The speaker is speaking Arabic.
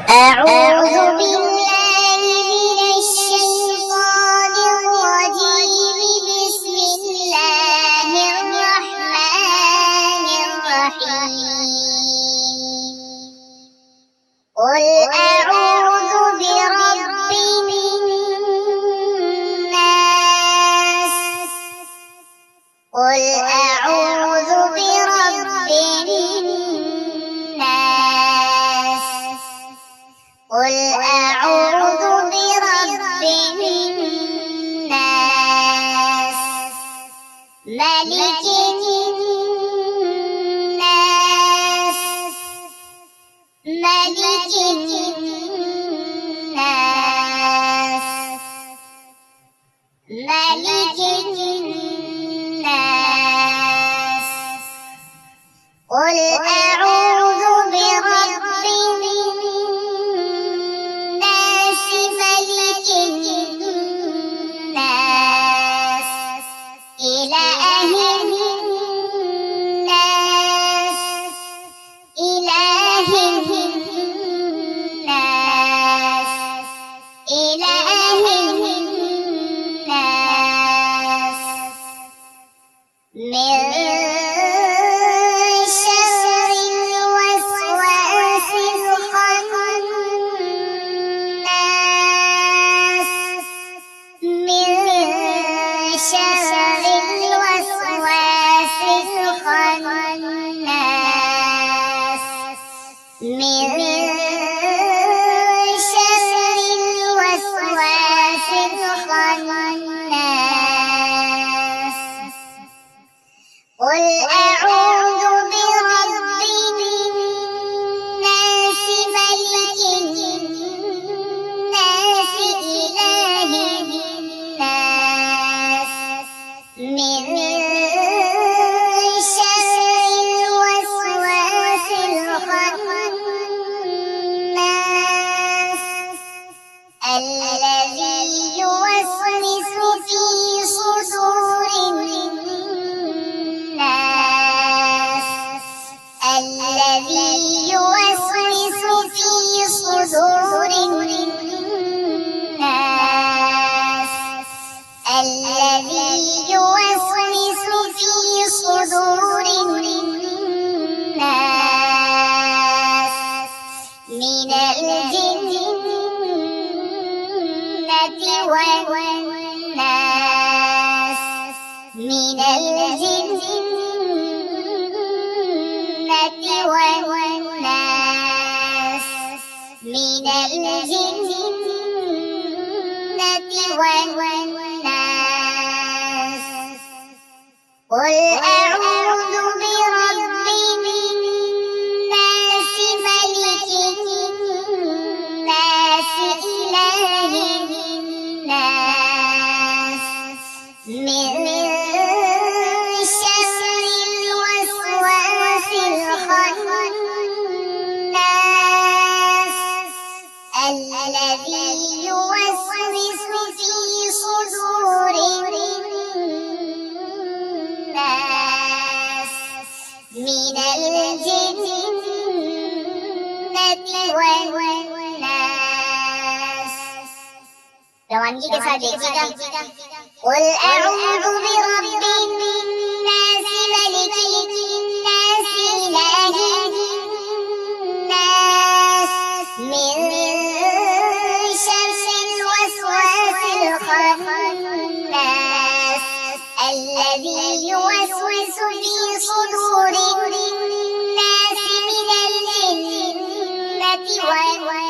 أعوذ بالله من الشيطان الرجيم. بسم الله الرحمن الرحيم. قل أعوذ برب الناس. قل أعوذ برب الناس. قل أعوذ برب الناس. ملك الناس. ملك الناس. ملك الناس. قل أعوذ برب الناس. ملك الناس. إله الناس. إله الناس. إله الناس. من شر الوسواس الخناس. من شر الوسواس الخناس. من شر الوسواس الخناس. قل أعوذ برب الناس. ملك الناس. إله الناس. من شر الوسواس الخناس. الذي يوسوس في صدور الناس. الذي يوسوس في صدور الناس. الذي يوسوس في صدور الناس. من الجنة والناس. من الجنة والناس. من الجنة والناس. قل أعوذ برب الناس. ملك الناس. إله الناس. من شر الوسواس الخناس. الذي يوسوس في صدور الناس. من الجنة والناس. روانگی के साथ देखिएगा. قل أعوذ برب الناس. ملك الناس. إله الناس. من شر الوسواس الخناس. الذي يوسوس في صدور الناس. من الجنة والناس.